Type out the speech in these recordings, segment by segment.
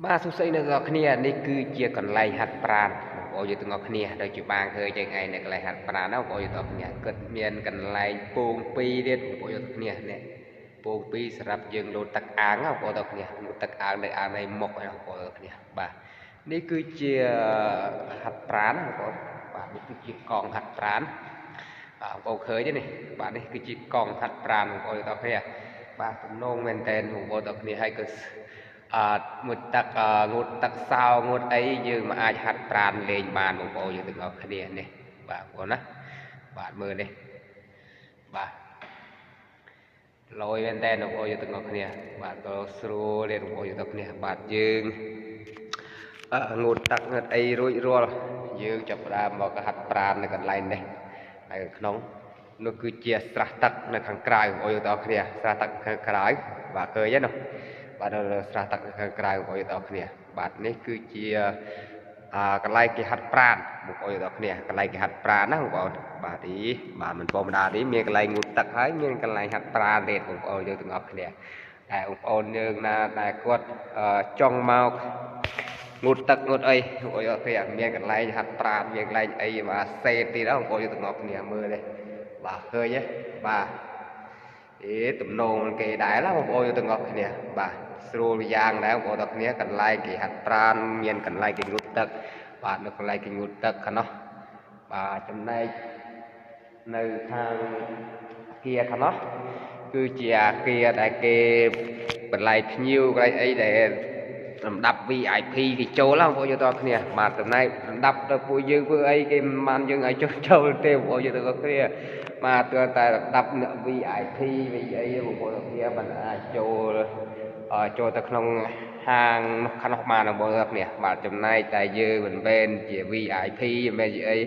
បាទសួស្តីអ្នកនរគ្នានេះគឺជាកន្លែងហាត់ប្រាណបងប្អូនយើងទាំងអស់គ្នាដូចជាបានឃើញចឹងឯងនៅកន្លែងហាត់ប្រាណណាបងប្អូនយើងទាំងអស់គ្នាគិតមានកន្លែងពង2ទៀតបងប្អូនយើងទាំងគ្នានេះពង2សម្រាប់យើងលោតទឹកអាងណាបងប្អូនទាំងគ្នាលោតទឹកអាងនៅអាងនៃមុខណាបងប្អូនទាំងគ្នាបាទនេះគឺជាហាត់ប្រាណណាបងប្អូនបាទនេះគឺជាកងហាត់ប្រាណបងប្អូនឃើញទេនេះបាទនេះគឺជាកងហាត់ប្រាណបងប្អូនទាំងគ្នាបាទទំនងមែនតើបងប្អូនទាំងគ្នាហើយក៏ងូតទឹកងូតទឹកសោងូតអីយើងមិនអាចហាត់ប្រាណលេងបានបងប្អូនយើងទាំងអស់គ្នានេះបាទបងប្អូនណាបាទមើលនេះបាទលយមែនតើបងប្អូនយើងទាំងអស់គ្នាបាទក៏ស្រួលទេបងប្អូនយើងទាំងគ្នាបាទយើងងូតទឹកងូតអីរួចរាល់យើងចាប់ផ្ដើមមកហាត់ប្រាណនៅកន្លែងនេះហើយក្នុងនោះគឺជាស្រះទឹកនៅខាងក្រៅបងប្អូនយើងទាំងអស់គ្នាស្រះទឹកខាងក្រៅបាទឃើញទេនោះបាទស្រះទឹកខាងក្រៅបងប្អូនទាំងអស់គ្នាបាទនេះគឺជាកន្លែងគេហាត់ប្រាណបងប្អូនទាំងអស់គ្នាកន្លែងគេហាត់ប្រាណណាបងប្អូនបាទបាទមិនធម្មតាទេមានកន្លែងងូតទឹកហើយមានកន្លែងហាត់ប្រាណទៀតបងប្អូនយើងទាំងអស់គ្នាតែបងប្អូនយើងណាដែលគាត់ចង់មកងូតទឹកងូតអីបងប្អូនទាំងអស់គ្នាមានកន្លែងហាត់ប្រាណមានកន្លែងអីបាទសេទៀតបងប្អូនយើងទាំងអស់គ្នាមើលនេះបាទឃើញទេបាទទំនងគេដែរណាបងប្អូនទាំងអស់គ្នាបាទស្រួលយ៉ាងដែរបងប្អូនទាំងគ្នាកន្លែងគេហាត់ប្រាណមានកន្លែងគេងូតទឹកបាទនៅកន្លែងគេងូតទឹកខាងនោះបាទចំណែកនៅខាងអាគារខាងនោះគឺជាអាគារដែលគេបន្លែភ្ញៀវកន្លែងអីដែលសម្ដាប់ VIP គេចូលហ្នឹងបងប្អូនទាំងអស់គ្នាបាទចំណែកសម្ដាប់ទៅពួកយើងធ្វើអីគេមិនបានយើងឲ្យចុះចូលទេបងប្អូនទាំងអស់គ្នាបាទទើបតែសម្ដាប់ VIP វិញអីបងប្អូនទាំងគ្នាមិនអាចចូលទៅក្នុងហាងនោះខាងនោះបានបងប្អូនទាំងគ្នាបាទចំណែកតែយើងមិនមែនជា VIP មិនមែនជាអី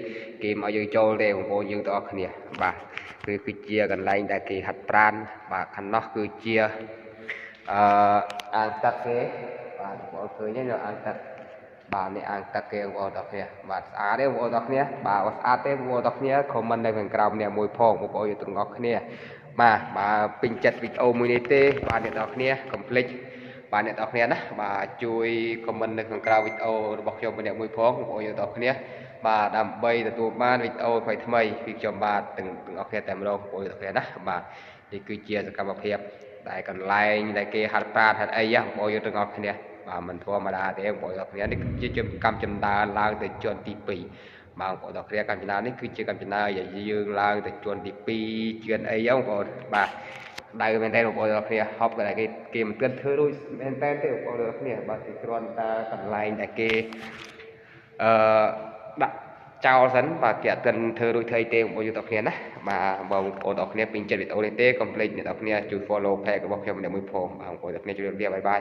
គេមកយើងចូលទេបងប្អូនយើងទាំងអស់គ្នាបាទគឺជាកន្លែងដែលគេហាត់ប្រាណបាទខាងនោះគឺជាអាងទឹកគេបាទបងប្អូនឃើញទេនៅអាងទឹកបាទនេះអាងទឹកគេបងប្អូនទាំងគ្នាបាទស្អាតទេបងប្អូនទាំងគ្នាបាទស្អាតទេបងប្អូនទាំងគ្នាខមមិននៅខាងក្រោមនេះមួយផងបងប្អូនទាំងអស់គ្នាបាទបើពេញចិត្តវីដេអូមួយនេះទេបាទអ្នកទាំងគ្នាកុំភ្លេចបាទអ្នកទាំងគ្នាណាបាទជួយខមមិននៅខាងក្រោមវីដេអូរបស់ខ្ញុំម្នាក់មួយផងបងប្អូនទាំងគ្នាបាទដើម្បីទទួលបានវីដេអូថ្មីៗពីខ្ញុំបាទទាំងអស់គ្នាតែម្ដងបងប្អូនទាំងគ្នាណាបាទនេះគឺជាសកម្មភាពដែលកន្លែងដែលគេហាត់ប្រាណហាត់អីបងប្អូនទាំងអស់គ្នាបាទមិនធម្មតាទេបងប្អូនទាំងគ្នានេះគឺជាកម្មចម្រើនឡើងទៅជាន់ទី2បងប្អូនទាំងគ្នាកម្មចម្រើននេះគឺជាកម្មចម្រើនដែលយើងឡើងទៅជាន់ទី2ជាន់អីបងប្អូនបាទដៅមែនតើបងប្អូនទាំងគ្នាហប់តែគេមិនគិតធ្វើរួចមែនតើទេបងប្អូនទាំងគ្នាបាទគេគ្រាន់តែកន្លែងដែលគេដាក់ចោលសិនបាទគេអត់ទាន់ធ្វើរួចធ្វើទេបងប្អូនទាំងគ្នាណាបាទបងប្អូនទាំងគ្នាពេញចិត្តវីដេអូនេះទេកុំភ្លេចអ្នកទាំងគ្នាជួយ follow page របស់ខ្ញុំម្នាក់មួយផងបងប្អូនទាំងគ្នាជួយលាបាយបាយ